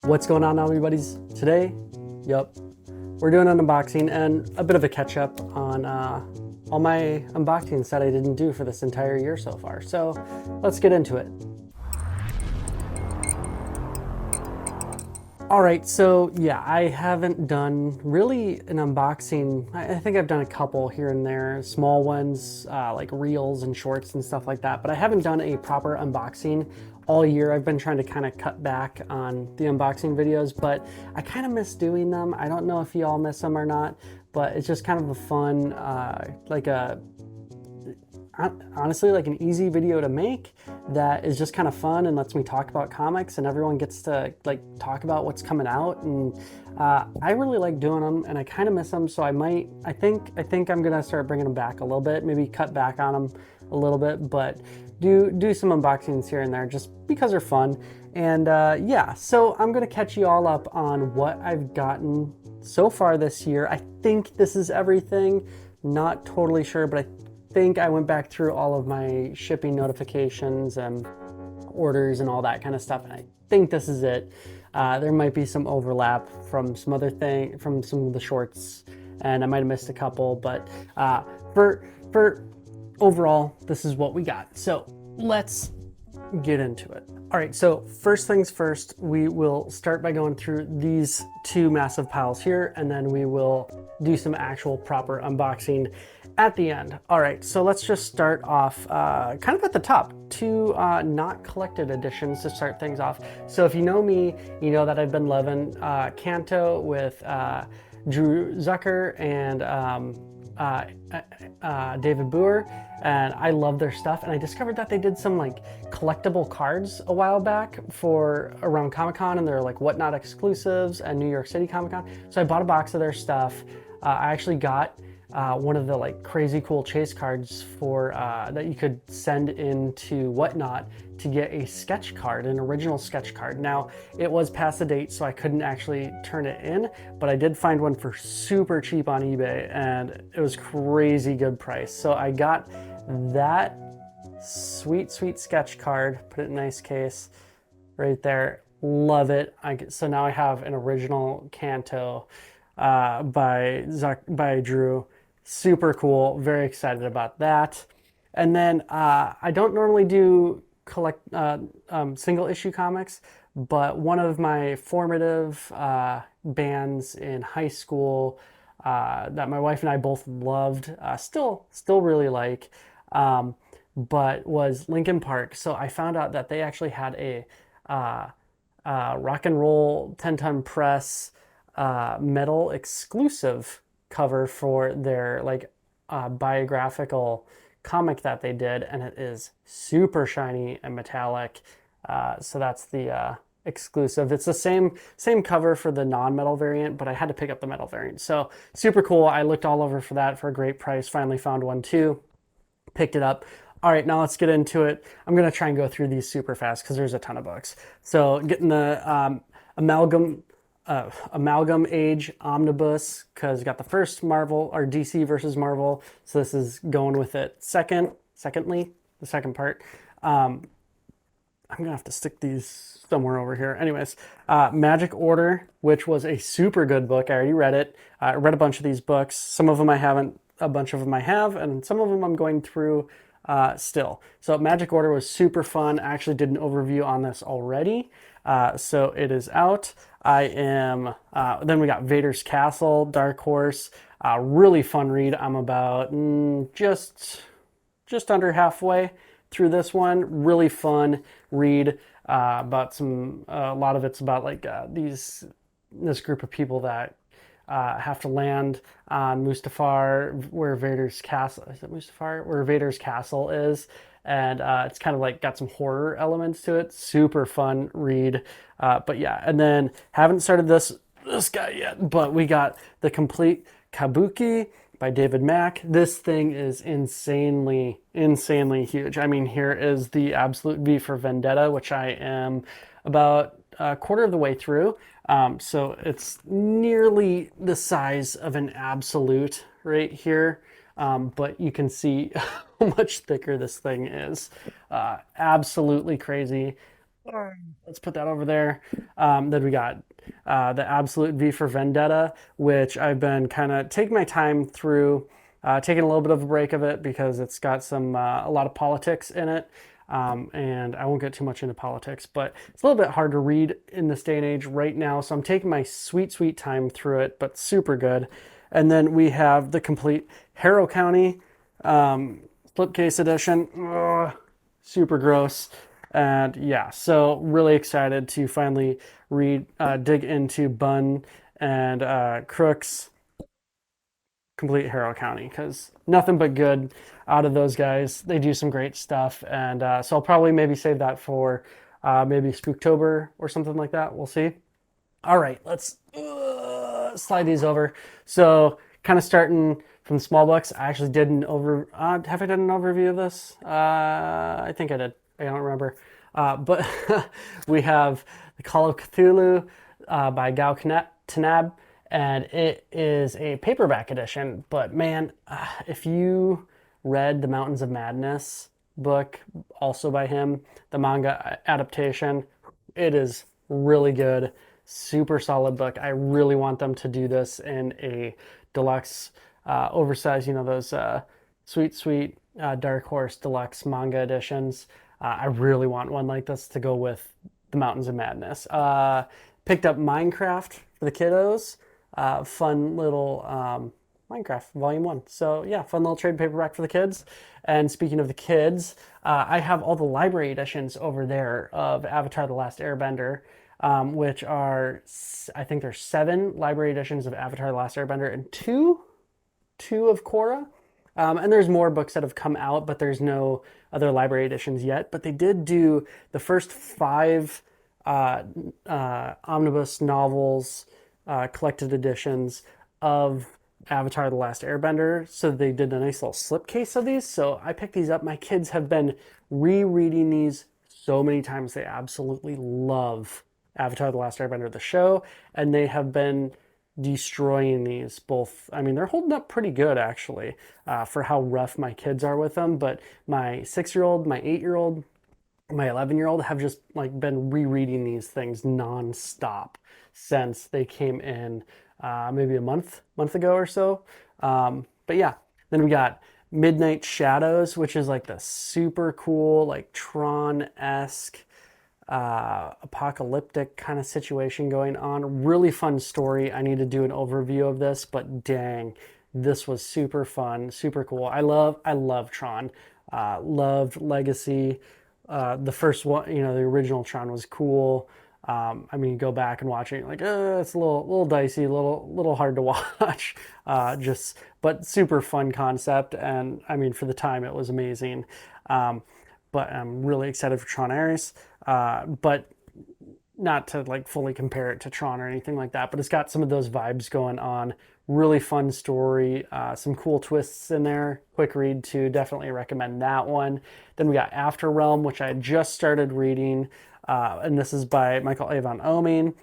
What's going on, Omnibuddies? Today, we're doing an unboxing and a bit of a catch up on all my unboxings that I didn't do for this entire year so far. So let's get into it. All right, so yeah, I haven't done really an unboxing. I think I've done a couple here and there, small ones, like reels and shorts and stuff like that, but I haven't done a proper unboxing all year. I've been trying to kind of cut back on the unboxing videos, but I kind of miss doing them. I don't know if you all miss them or not, but it's just kind of a fun, honestly, like an easy video to make that is just kind of fun and lets me talk about comics, and everyone gets to like talk about what's coming out. And I really like doing them, and I kind of miss them. So I think I'm gonna start bringing them back a little bit, maybe cut back on them a little bit, but do some unboxings here and there just because they're fun. And yeah, so I'm gonna catch you all up on what I've gotten so far this year. I think this is everything, not totally sure, but I think I went back through all of my shipping notifications and orders and all that kind of stuff, and I think this is it. There might be some overlap from some other from some of the shorts, and I might have missed a couple, but for overall, this is what we got. So let's get into it. All right, so first things first, we will start by going through these two massive piles here, and then we will do some actual proper unboxing at the end. All right, so let's just start off kind of at the top. Two not collected editions to start things off. So if you know me, you know that I've been loving Canto with Drew Zucker and David Boer, and I love their stuff. And I discovered that they did some like collectible cards a while back for around Comic-Con, and they're like Whatnot exclusives and New York City Comic-Con. So I bought a box of their stuff. I actually got one of the like crazy cool chase cards for that you could send into Whatnot to get a sketch card, an original sketch card. Now, it was past the date, so I couldn't actually turn it in, but I did find one for super cheap on eBay, and it was crazy good price. So I got that sweet sketch card, put it in a nice case right there. Love it. So now I have an original Canto by Drew. Super cool, very excited about that. And then I don't normally do collect single issue comics, but one of my formative bands in high school that my wife and I both loved, still really like, but was Linkin Park. So I found out that they actually had a rock and roll 10-ton press metal exclusive cover for their like biographical comic that they did, and it is super shiny and metallic. So that's the exclusive. It's the same cover for the non-metal variant, but I had to pick up the metal variant. So super cool. I looked all over for that for a great price. Finally found one too. Picked it up. All right, now let's get into it. I'm gonna try and go through these super fast because there's a ton of books. So getting the Amalgam Age Omnibus, because got the first Marvel or DC versus Marvel, so this is going with it. Secondly, the second part. I'm gonna have to stick these somewhere over here. Anyways, Magic Order, which was a super good book. I already read it. I read a bunch of these books. Some of them I haven't. A bunch of them I have, and some of them I'm going through still. So Magic Order was super fun. I actually did an overview on this already. So it is out. Then we got Vader's Castle, Dark Horse, really fun read. I'm about just under halfway through this one. Really fun read about a lot of it's about like this group of people that have to land on Mustafar, where Vader's castle is. It Mustafar, where Vader's castle is, and it's kind of like got some horror elements to it. Super fun read. But yeah, and then haven't started this guy yet, but we got the complete Kabuki by David Mack. This thing is insanely huge. I mean, here is the Absolute V for Vendetta, which I am about a quarter of the way through. So it's nearly the size of an Absolute right here. But you can see how much thicker this thing is. Absolutely crazy. Let's put that over there. Then we got the Absolute V for Vendetta, which I've been kind of taking my time through, taking a little bit of a break of it because it's got a lot of politics in it. And I won't get too much into politics, but it's a little bit hard to read in this day and age right now. So I'm taking my sweet, sweet time through it, but super good. And then we have the complete Harrow County slipcase edition. Ugh, super gross. And yeah, so really excited to finally dig into Bunn and Crooks complete Harrow County because nothing but good out of those guys. They do some great stuff, and so I'll probably maybe save that for maybe Spooktober or something like that. We'll see. All right, let's slide these over. So, kind of starting from the small books. I actually did an over. Have I done an overview of this? I think I did. I don't remember. But we have the Call of Cthulhu by Gao Tanab, and it is a paperback edition. But man, if you read the Mountains of Madness book, also by him, the manga adaptation, it is really good, super solid book. I really want them to do this in a deluxe, oversized, those sweet, sweet Dark Horse deluxe manga editions. I really want one like this to go with the Mountains of Madness. Picked up Minecraft for the kiddos. Fun little Minecraft Volume 1. So, yeah, fun little trade paperback for the kids. And speaking of the kids, I have all the library editions over there of Avatar The Last Airbender, which are, I think there's 7 library editions of Avatar The Last Airbender and two of Korra. And there's more books that have come out, but there's no other library editions yet. But they did do the first 5 omnibus novels, collected editions of Avatar The Last Airbender. So they did a nice little slipcase of these. So I picked these up. My kids have been rereading these so many times. They absolutely love Avatar The Last Airbender, the show, and they have been destroying these both. I mean, they're holding up pretty good actually, for how rough my kids are with them. But my 6-year-old, my 8-year-old, my 11-year-old have just like been rereading these things nonstop since they came in, maybe a month ago or so. But yeah, then we got Midnight Shadows, which is like the super cool, like Tron-esque apocalyptic kind of situation going on. Really fun story. I need to do an overview of this, but dang, this was super fun, super cool. I love Tron. Loved Legacy. The first one, the original Tron was cool. I mean, go back and watch it, like, it's a little dicey, little hard to watch. But super fun concept, and I mean, for the time, it was amazing. But I'm really excited for Tron Ares. But not to like fully compare it to Tron or anything like that, but it's got some of those vibes going on. Really fun story, some cool twists in there. Quick read too, definitely recommend that one. Then we got After Realm, which I just started reading, and this is by Michael Avon Oeming.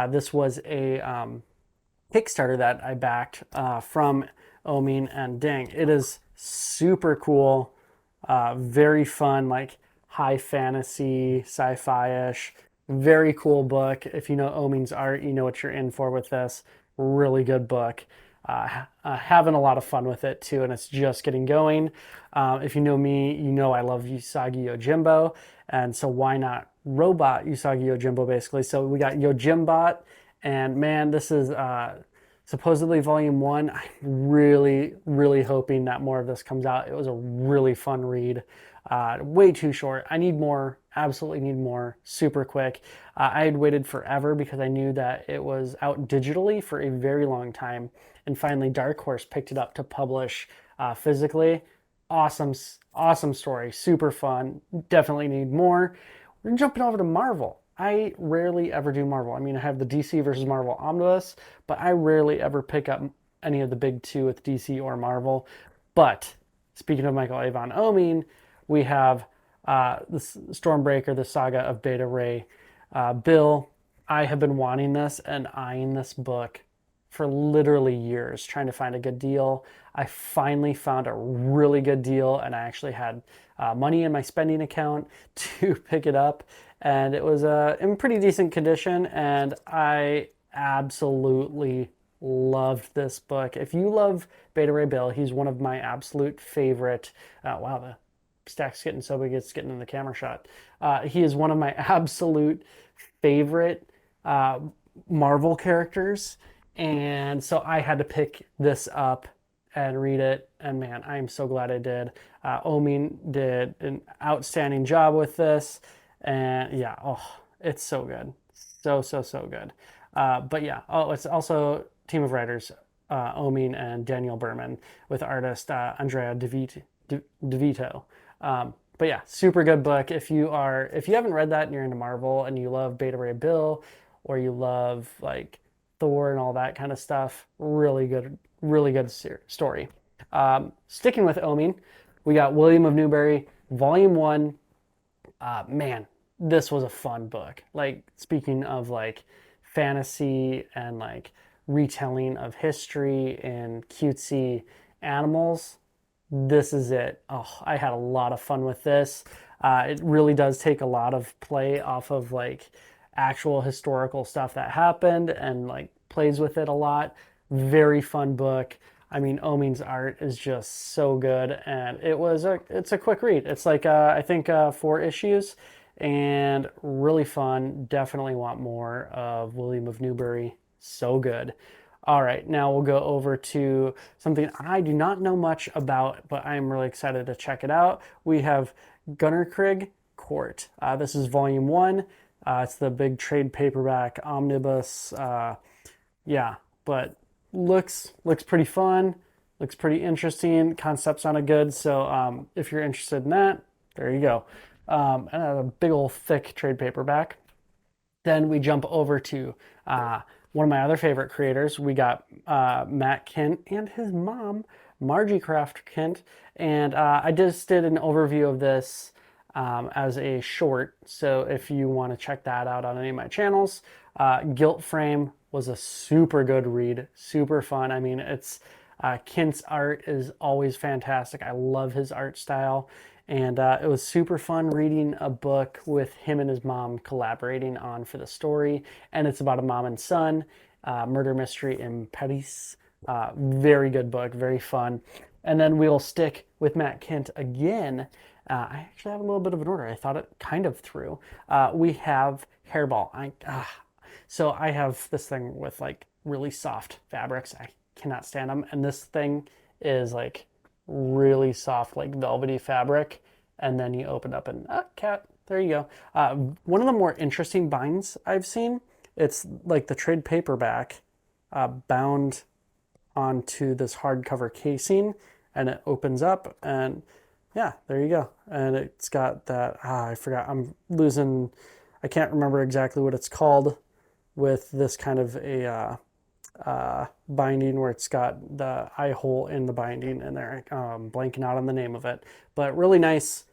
This was a Kickstarter that I backed from Oeming, and dang, it is super cool, very fun, like high fantasy, sci-fi-ish. Very cool book. If you know Oeming's art, you know what you're in for with this. Really good book. Having a lot of fun with it too, and it's just getting going. If you know me, you know I love Usagi Yojimbo, and so why not robot Usagi Yojimbo basically? So we got Yojimbot, and man, this is supposedly volume 1. I'm really, really hoping that more of this comes out. It was a really fun read. Way too short. I need more, absolutely need more, super quick. I had waited forever because I knew that it was out digitally for a very long time. And finally, Dark Horse picked it up to publish physically. Awesome, awesome story, super fun. Definitely need more. We're jumping over to Marvel. I rarely ever do Marvel. I mean, I have the DC versus Marvel Omnibus, but I rarely ever pick up any of the big two with DC or Marvel. But speaking of Michael Avon Oeming, we have the Stormbreaker, the Saga of Beta Ray. Bill, I have been wanting this and eyeing this book for literally years, trying to find a good deal. I finally found a really good deal, and I actually had money in my spending account to pick it up. and it was in pretty decent condition, and I absolutely loved this book. If you love Beta Ray Bill, he's one of my absolute favorite. Wow, the stack's getting so big it's getting in the camera shot. He is one of my absolute favorite Marvel characters, and so I had to pick this up and read it. And man, I'm so glad I did. Omin did an outstanding job with this, and yeah, oh, it's so good, so good. But yeah, oh, it's also team of writers, Omin and Daniel Berman with artist Andrea DeVito. But yeah, super good book. If you haven't read that and you're into Marvel and you love Beta Ray Bill or you love like Thor and all that kind of stuff, really good story. Sticking with Omin, we got William of Newbury, Volume 1. Man, this was a fun book. Like, speaking of like fantasy and like retelling of history and cutesy animals, this is it. Oh, I had a lot of fun with this. It really does take a lot of play off of like actual historical stuff that happened and like plays with it a lot. Very fun book. I mean, Omin's art is just so good, and it's a quick read. It's like I think 4 issues, and really fun. Definitely want more of William of Newbury. So good. All right, now we'll go over to something I do not know much about, but I'm really excited to check it out. We have Gunnerkrigg Court. This is Volume 1. It's the big trade paperback omnibus. Yeah, but looks pretty fun. Looks pretty interesting. Concept sounded good. So if you're interested in that, there you go. And a big old thick trade paperback. Then we jump over to one of my other favorite creators. We got Matt Kent and his mom, Margie Kraft Kent. And I just did an overview of this as a short. So if you want to check that out on any of my channels, Guilt Frame was a super good read, super fun. I mean, it's Kent's art is always fantastic. I love his art style. And it was super fun reading a book with him and his mom collaborating on for the story. And it's about a mom and son, murder mystery in Paris. Very good book, very fun. And then we'll stick with Matt Kent again. I actually have a little bit of an order. I thought it kind of through. We have Hairball. So I have this thing with like really soft fabrics. I cannot stand them. And this thing is like really soft, like velvety fabric. And then you open up and, cat, there you go. One of the more interesting binds I've seen, it's like the trade paperback bound onto this hardcover casing, and it opens up, and yeah, there you go. And it's got that, I forgot, I can't remember exactly what it's called with this kind of a binding where it's got the eye hole in the binding in there. Blanking out on the name of it, but really nice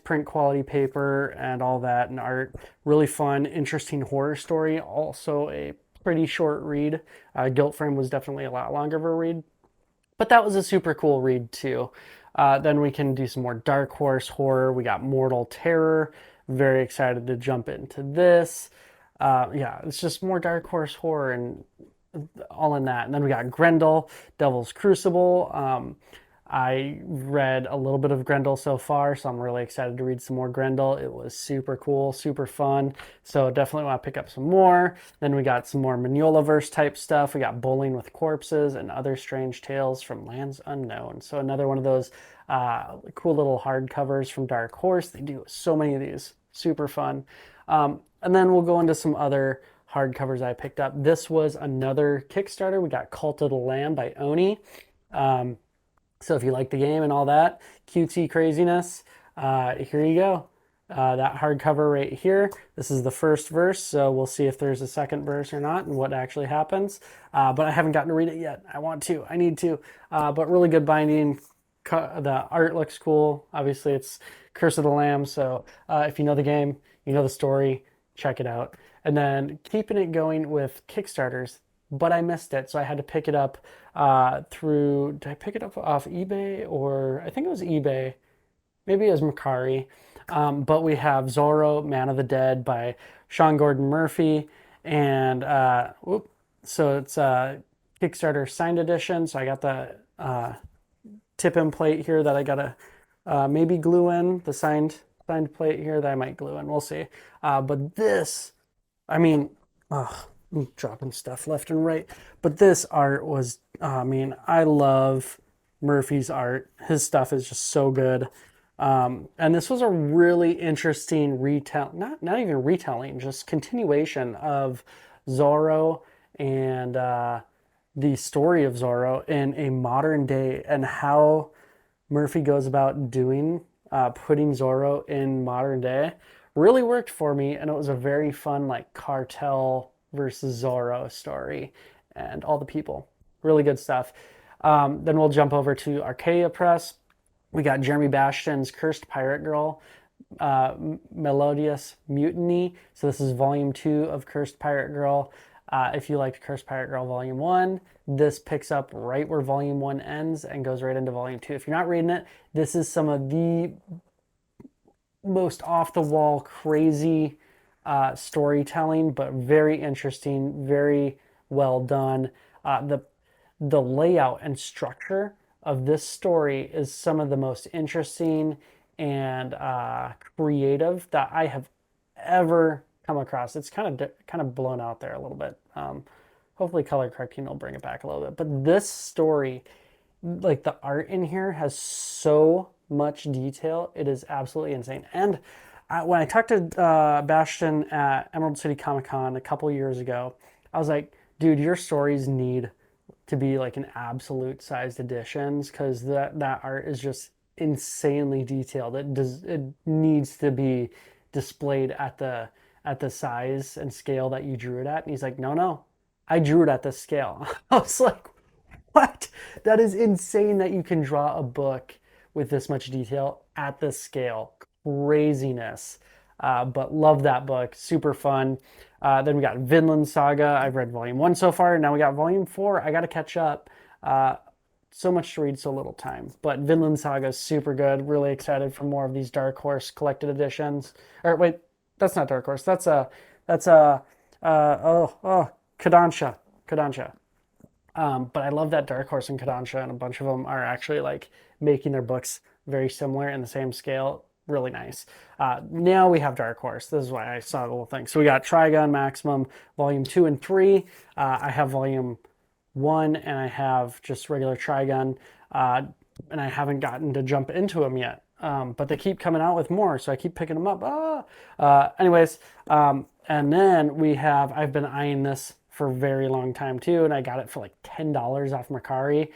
print quality paper and all that, and art. Really fun, interesting horror story. Also a pretty short read. Guilt Frame was definitely a lot longer of a read, but that was a super cool read too. Then we can do some more Dark Horse horror. We got Mortal Terror. Very excited to jump into this. Yeah, it's just more Dark Horse horror and all in that. And then we got Grendel, Devil's Crucible. I read a little bit of Grendel so far, so I'm really excited to read some more Grendel. It was super cool, super fun. So definitely want to pick up some more. Then we got some more Mignola-verse type stuff. We got Bowling with Corpses and Other Strange Tales from Lands Unknown. So another one of those cool little hardcovers from Dark Horse. They do so many of these. Super fun. And then we'll go into some other hardcovers I picked up. This was another Kickstarter. We got Cult of the Lamb by Oni. So if you like the game and all that cutesy craziness, here you go. That hardcover right here. This is the first verse, so we'll see if there's a second verse or not and what actually happens. But I haven't gotten to read it yet. I want to. I need to. But really good binding. The art looks cool. Obviously, it's Curse of the Lamb, so if you know the game, you know the story, check it out. And then keeping it going with Kickstarters, but I missed it, so I had to pick it up did I pick it up off eBay, or I think it was eBay, maybe it was Mercari. But we have Zorro, Man of the Dead by Sean Gordon Murphy, and so it's a Kickstarter signed edition. So I got the tip and plate here that I gotta maybe glue in, the signed plate here that I might glue in. We'll see. But this, I mean, I'm dropping stuff left and right. But this art was, I mean, I love Murphy's art. His stuff is just so good. And this was a really interesting not even retelling, just continuation of Zorro and the story of Zorro in a modern day, and how Murphy goes about doing putting Zorro in modern day really worked for me, and it was a very fun like cartel versus Zorro story, and all the people. Really good stuff. Then we'll jump over to Arcadia Press. We got Jeremy Bastion's Cursed Pirate Girl, Melodious Mutiny. So this is volume 2 of Cursed Pirate Girl. If you liked Cursed Pirate Girl Volume 1, this picks up right where Volume 1 ends and goes right into Volume 2. If you're not reading it, this is some of the most off-the-wall, crazy storytelling, but very interesting, very well done. The layout and structure of this story is some of the most interesting and creative that I have ever come across. It's kind of blown out there a little bit. Hopefully color correcting will bring it back a little bit. But this story, like the art in here has so much detail. It is absolutely insane. And when I talked to Bastion at Emerald City Comic Con a couple years ago, I was like, dude, your stories need to be like an absolute sized editions, because that art is just insanely detailed. It needs to be displayed at the size and scale that you drew it at. And he's like, no, I drew it at this scale. I was like, what? That is insane that you can draw a book with this much detail at this scale. Craziness. But love that book. Super fun. Then we got Vinland Saga. I've read volume 1 so far. Now we got volume 4. I got to catch up. So much to read, so little time. But Vinland Saga is super good. Really excited for more of these Dark Horse collected editions. Or wait, that's not Dark Horse. That's Kodansha. Kodansha. But I love that Dark Horse and Kodansha, and a bunch of them are actually like making their books very similar in the same scale. Really nice. Now we have Dark Horse. This is why I saw the whole thing. So we got Trigon Maximum Volume 2 and 3. I have Volume 1 and I have just regular Trigon. And I haven't gotten to jump into them yet. But they keep coming out with more, so I keep picking them up. And then we have, I've been eyeing this for a very long time too, and I got it for like $10 off Mercari.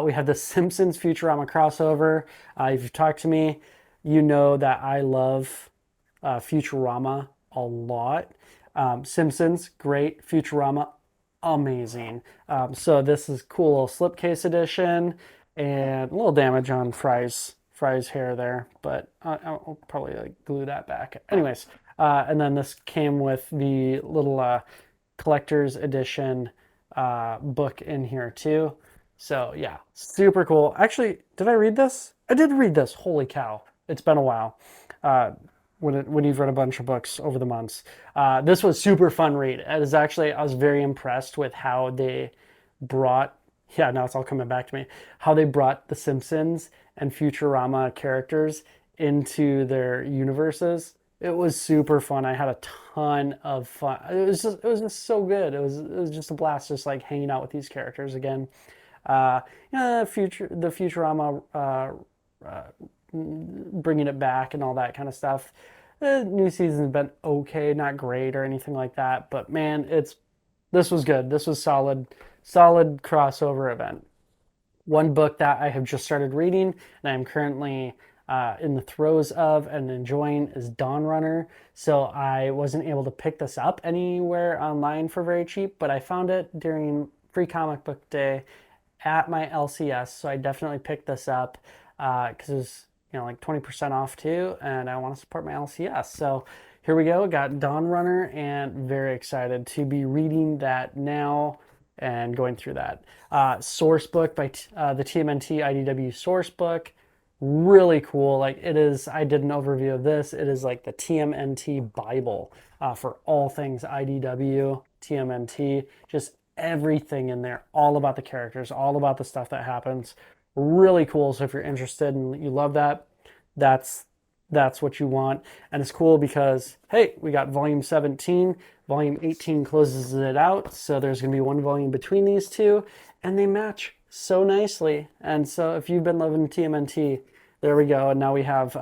We have the Simpsons Futurama crossover. If you've talked to me, you know that I love Futurama a lot. Simpsons, great. Futurama, amazing. So this is cool little slipcase edition, and a little damage on Fry's hair there, but I'll probably like glue that back. Anyways, and then this came with the little collector's edition book in here too. So yeah, super cool. Actually, did I read this? I did read this. Holy cow. It's been a while. When you've read a bunch of books over the months. This was super fun read. It is actually, I was very impressed with how they brought, yeah, now it's all coming back to me, how they brought the Simpsons and Futurama characters into their universes. It was super fun. I had a ton of fun. It was just so good. It was just a blast, just like hanging out with these characters again. The Futurama bringing it back and all that kind of stuff. The new season's been okay, not great or anything like that, but man, this was good. This was solid crossover event. One book that I have just started reading and I'm currently in the throes of and enjoying is Dawn Runner. So I wasn't able to pick this up anywhere online for very cheap, but I found it during Free Comic Book Day at my LCS. So I definitely picked this up because it was like 20% off too, and I want to support my LCS. So here we go. Got Dawn Runner, and very excited to be reading that now and going through that. Source book by the TMNT IDW source book. really cool. Like it is, I did an overview of this. It is like the TMNT Bible for all things IDW, TMNT, just everything in there, all about the characters, all about the stuff that happens. Really cool. So if you're interested and you love that, that's that's what you want. And it's cool because hey, we got volume 17, volume 18 closes it out, so there's going to be one volume between these two, and they match so nicely. And so if you've been loving TMNT, there we go. And now we have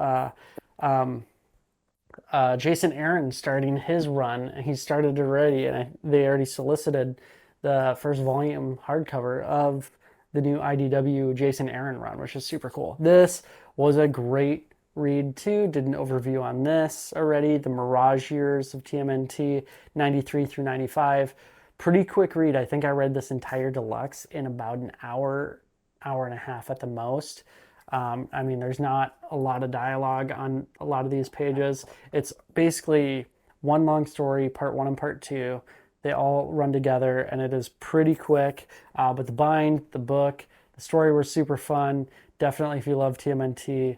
Jason Aaron starting his run, and he started already, and they already solicited the first volume hardcover of the new IDW Jason Aaron run, which is super cool. This was a great read too. Did an overview on this already. The Mirage years of TMNT, 93 through 95. Pretty quick read. I think I read this entire deluxe in about an hour, hour and a half at the most. I mean, there's not a lot of dialogue on a lot of these pages. It's basically one long story, part one and part two. They all run together, and it is pretty quick. But the bind, the book, the story were super fun. Definitely, if you love TMNT,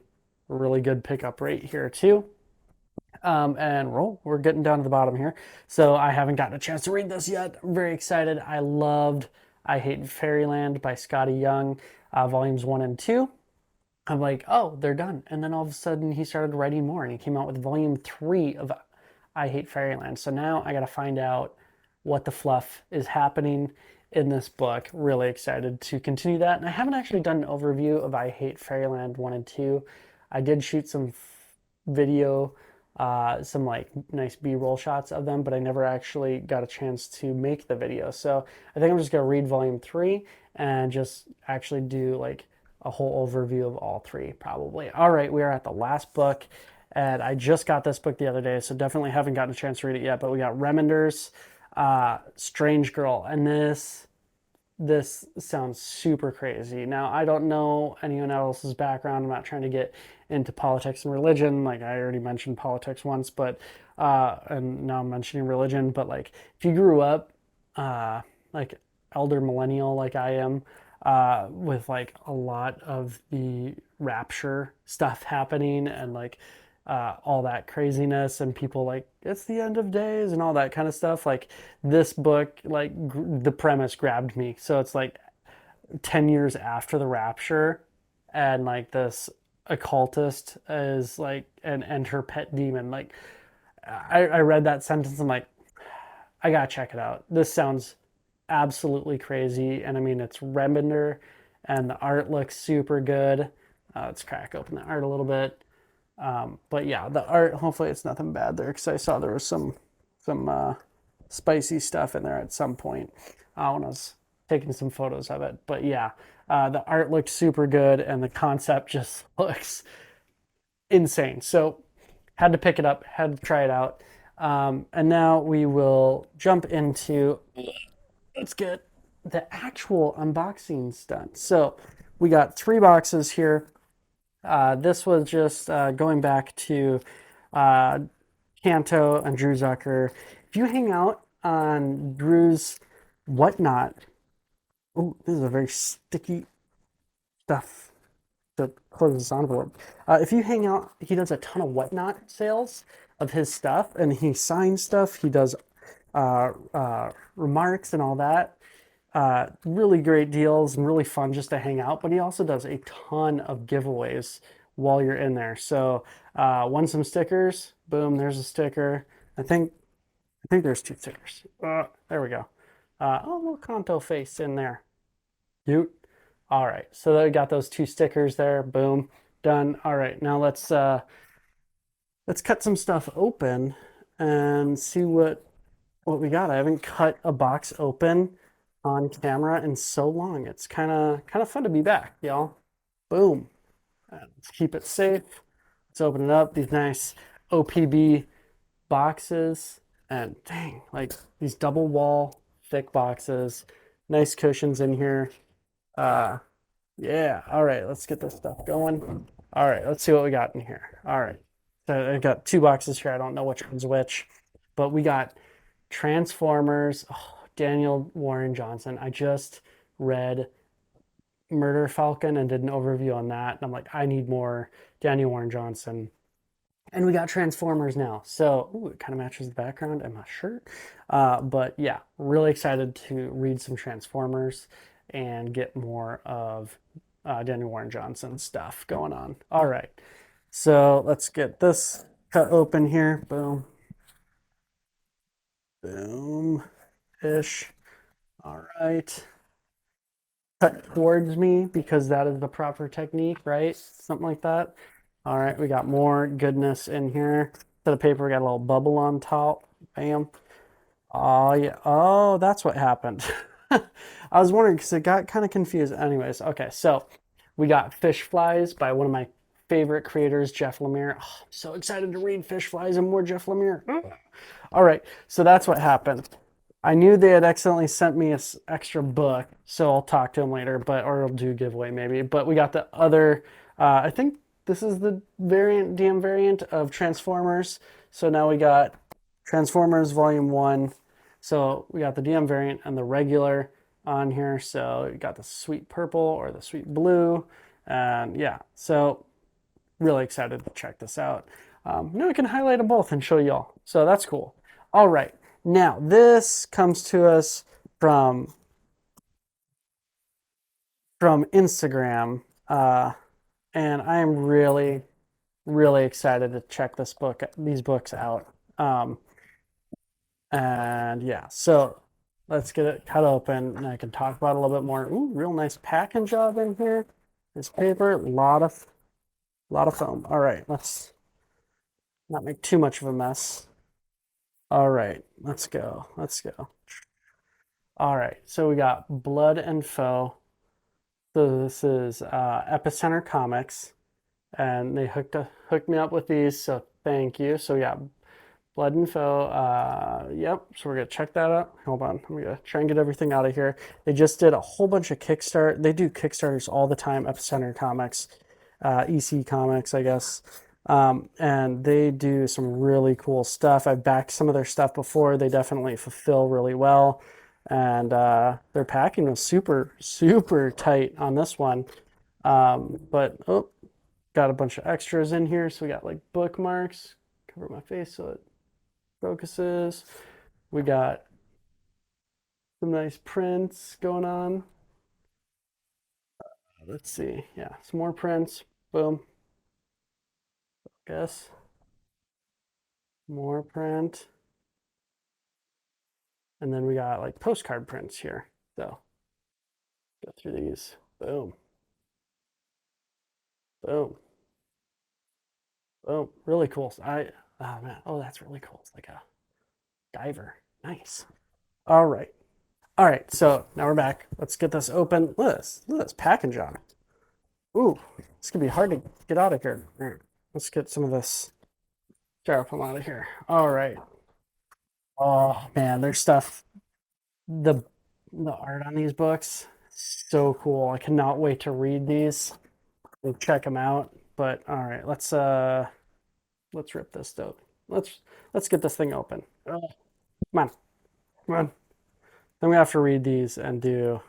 really good pickup rate here too. And we're getting down to the bottom here. So I haven't gotten a chance to read this yet. I'm very excited. I loved I Hate Fairyland by Scotty Young, volumes 1 and 2. I'm like, oh, they're done. And then all of a sudden he started writing more and he came out with volume 3 of I Hate Fairyland. So now I got to find out what the fluff is happening in this book. Really excited to continue that. And I haven't actually done an overview of I Hate Fairyland 1 and 2. I did shoot some video, some like nice B-roll shots of them, but I never actually got a chance to make the video. So I think I'm just going to read volume 3 and just actually do like a whole overview of all three, probably. All right, we are at the last book, and I just got this book the other day, so definitely haven't gotten a chance to read it yet. But we got Remender's Strange Girl, and this sounds super crazy. Now, I don't know anyone else's background. I'm not trying to get into politics and religion. Like I already mentioned politics once, but and now I'm mentioning religion. But like, if you grew up like elder millennial, like I am, with like a lot of the rapture stuff happening and like all that craziness and people like it's the end of days and all that kind of stuff. Like this book, like the premise grabbed me. So it's like 10 years after the rapture, and like this occultist is like and her pet demon. Like I read that sentence. I'm like, I gotta check it out. This sounds absolutely crazy. And I mean, it's Remender, and the art looks super good. Let's crack open the art a little bit. But yeah, the art, hopefully it's nothing bad there, because I saw there was some spicy stuff in there at some point when I was taking some photos of it. But yeah, the art looks super good, and the concept just looks insane. So had to pick it up, had to try it out. And now we will jump into, let's get the actual unboxing done. So we got 3 boxes here. This was just going back to Kanto and Drew Zucker. If you hang out on Drew's Whatnot, oh, this is a very sticky stuff to close this envelope. If you hang out, he does a ton of Whatnot sales of his stuff, and he signs stuff. He does remarks and all that. Really great deals and really fun just to hang out. But he also does a ton of giveaways while you're in there. So won some stickers. Boom, there's a sticker. I think there's 2 stickers. There we go. Oh, a little Kanto face in there. Cute. All right, so I got those 2 stickers there. Boom, done. All right, now let's cut some stuff open and see what we got. I haven't cut a box open on camera in so long. It's kind of fun to be back, y'all. Boom. Let's keep it safe. Let's open it up. These nice OPB boxes, and dang, like these double wall thick boxes. Nice cushions in here. Yeah. All right, let's get this stuff going. All right, let's see what we got in here. All right. So I got 2 boxes here. I don't know which one's which, but we got Transformers. Oh, Daniel Warren Johnson. I just read Murder Falcon and did an overview on that. And I'm like, I need more Daniel Warren Johnson. And we got Transformers now. So ooh, it kind of matches the background and my shirt. But yeah, really excited to read some Transformers and get more of Daniel Warren Johnson stuff going on. All right. So let's get this cut open here. Boom. Boom. Ish. All right. Cut towards me because that is the proper technique, right? Something like that. All right, we got more goodness in here. To the paper, we got a little bubble on top. Bam. Oh, yeah. Oh, that's what happened. I was wondering because it got kind of confused. Anyways, okay, so we got Fish Flies by one of my favorite creators, Jeff Lemire. Oh, I'm so excited to read Fish Flies and more Jeff Lemire. All right, so that's what happened. I knew they had accidentally sent me an extra book, so I'll talk to them later, but or I'll do giveaway maybe. But we got the other. I think this is the variant, DM variant of Transformers. So now we got Transformers Volume One. So we got the DM variant and the regular on here. So you got the sweet purple or the sweet blue, and yeah. So really excited to check this out. Now I can highlight them both and show y'all. So that's cool. All right. Now, this comes to us from Instagram, and I am really, really excited to check these books out. And yeah, so let's get it cut open, and I can talk about it a little bit more. Ooh, real nice packing job in here. This paper, a lot of foam. All right, let's not make too much of a mess. All right, let's go. Let's go. All right, so we got Blood and Foe. So this is Epicenter Comics, and they hooked me up with these, so thank you. So yeah, Blood and Foe. Yep. So we're gonna check that out. Hold on, I'm gonna try and get everything out of here. They just did a whole bunch of Kickstarter. They do Kickstarters all the time. Epicenter Comics, EC Comics, I guess. And they do some really cool stuff. I've backed some of their stuff before. They definitely fulfill really well. And their packing was super, super tight on this one. But oh, got a bunch of extras in here. So we got like bookmarks, cover my face so it focuses. We got some nice prints going on. Let's see. Yeah, some more prints. Boom. Guess. More print. And then we got like postcard prints here. So go through these. Boom. Boom. Boom. Really cool. Oh man. Oh, that's really cool. It's like a diver. Nice. All right. All right. So now we're back. Let's get this open. Look at this. Look at this packing job. Ooh, it's gonna be hard to get out of here. All right. Let's get some of this styrofoam out of here. All right. Oh man, there's stuff. The art on these books, so cool. I cannot wait to read these and check them out. But all right, let's rip this dope. Let's get this thing open. Oh, come on, come on. Then we have to read these and do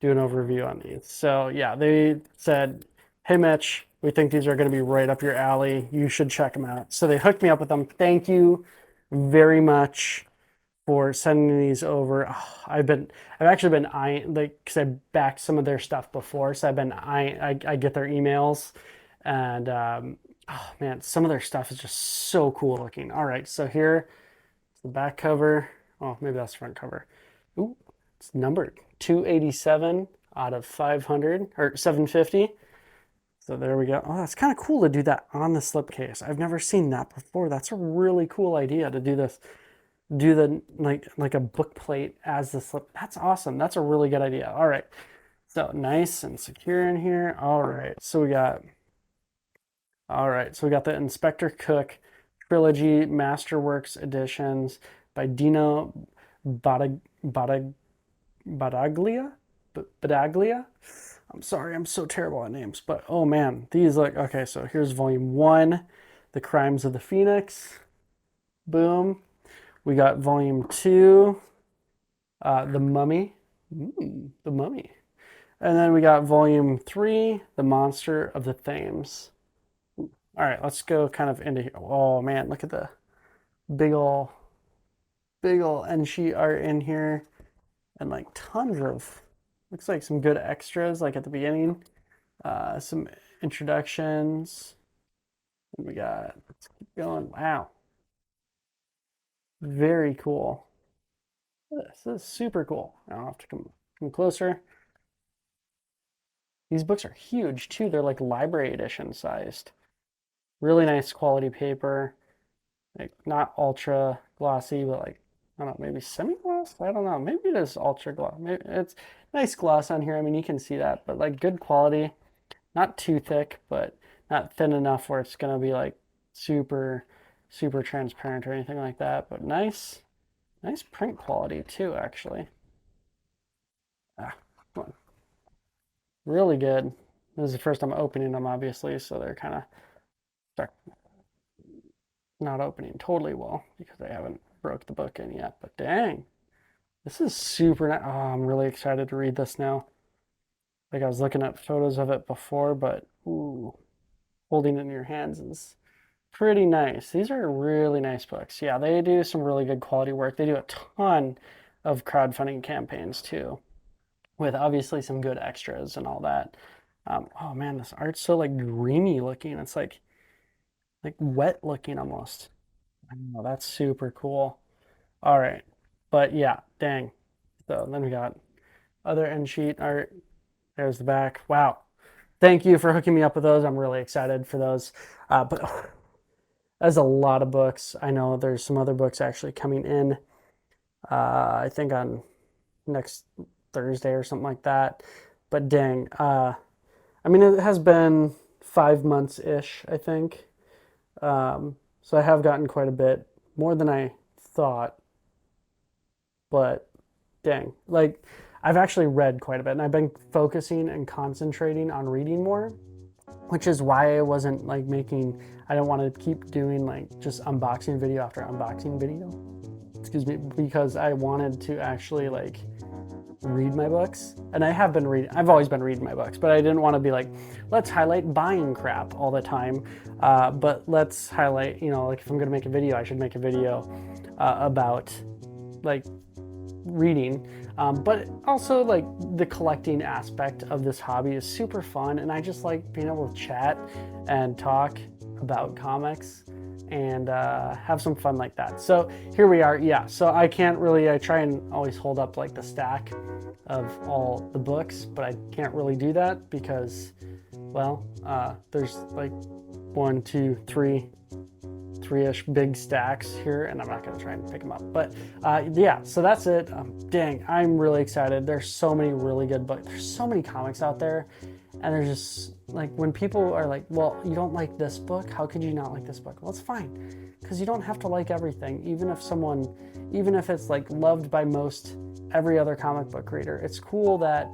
an overview on these. So yeah, they said, "Hey Mitch, we think these are going to be right up your alley. You should check them out." So they hooked me up with them. Thank you very much for sending these over. Oh, I've actually been eyeing, like, because I backed some of their stuff before, so I've been eyeing, I get their emails, and oh man, some of their stuff is just so cool looking. All right, so here the back cover. Oh, maybe that's the front cover. Ooh, it's numbered 287 out of 500 or 750. So there we go. Oh, that's kind of cool to do that on the slipcase. I've never seen that before. That's a really cool idea to do this. Do the like a book plate as the slip. That's awesome. That's a really good idea. All right. So nice and secure in here. All right. So we got the Inspector Cook Trilogy Masterworks editions by Dino Badag Badag Badaglia. Badaglia. I'm sorry, I'm so terrible at names, but oh man, these look okay. So here's volume 1, The Crimes of the Phoenix. Boom. We got volume 2, The Mummy. The Mummy. And then we got volume 3, The Monster of the Thames. All right, let's go kind of into here. Oh man, look at the big ol' end sheet art in here, and like tons of, looks like some good extras like at the beginning. Some introductions. And we got, let's keep going. Wow. Very cool. This is super cool. I'll have to come closer. These books are huge too. They're like library edition sized. Really nice quality paper. Like not ultra glossy, but like, I don't know, maybe semi-gloss? I don't know. Maybe it is ultra gloss. Maybe it's nice gloss on here. I mean, you can see that, but like good quality. Not too thick, but not thin enough where it's gonna be like super, super transparent or anything like that. But nice, nice print quality too, actually. Ah, come on. Really good. This is the first time opening them, obviously, so they're kind of stuck, not opening totally well because I haven't broke the book in yet. But dang, this is super nice. Oh, I'm really excited to read this now. Like I was looking at photos of it before, but ooh, holding it in your hands is pretty nice. These are really nice books. Yeah, they do some really good quality work. They do a ton of crowdfunding campaigns too, with obviously some good extras and all that. Oh man, this art's so like dreamy looking. It's like wet looking almost. I know, that's super cool. All right, but yeah, dang. So then we got other end sheet art. There's the back. Wow. Thank you for hooking me up with those. I'm really excited for those. But that's a lot of books. I know there's some other books actually coming in. I think on next Thursday or something like that. But dang, I mean, it has been 5 months ish, I think. So I have gotten quite a bit more than I thought. But dang, like I've actually read quite a bit, and I've been focusing and concentrating on reading more, which is why I wasn't like making. I don't want to keep doing like just unboxing video after unboxing video. Excuse me, because I wanted to actually like read my books, and I have been reading. I've always been reading my books, but I didn't want to be like, let's highlight buying crap all the time. But let's highlight, you know, like if I'm gonna make a video, I should make a video about like reading, but also like the collecting aspect of this hobby is super fun, and I just like being able to chat and talk about comics and have some fun like that. So here we are. Yeah, so I can't really, I try and always hold up like the stack of all the books, but I can't really do that because, well, there's like 1, 2, 3 ish big stacks here, and I'm not going to try and pick them up. But yeah, so that's it. Dang, I'm really excited. There's so many really good books. There's so many comics out there, and there's just like when people are like, well, you don't like this book, how could you not like this book? Well, it's fine, because you don't have to like everything. Even if it's like loved by most every other comic book reader, it's cool that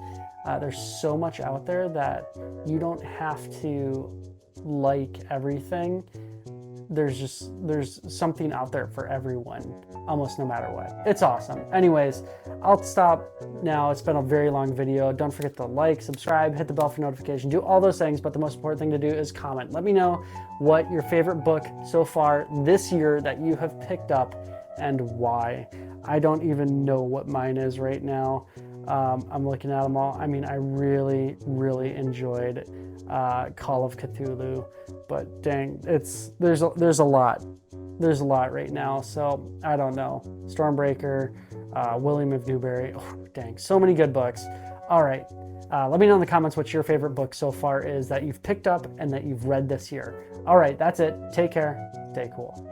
there's so much out there that you don't have to like everything. There's something out there for everyone, almost no matter what. It's awesome. Anyways, I'll stop now. It's been a very long video. Don't forget to like, subscribe, hit the bell for notification, do all those things, but the most important thing to do is comment. Let me know what your favorite book so far this year that you have picked up and why. I don't even know what mine is right now. I'm looking at them all. I mean, I really, really enjoyed Call of Cthulhu, but dang, there's a lot right now. So I don't know. Stormbreaker, William of Newbury. Oh, dang, so many good books. All right, let me know in the comments what your favorite book so far is that you've picked up and that you've read this year. All right, that's it. Take care. Stay cool.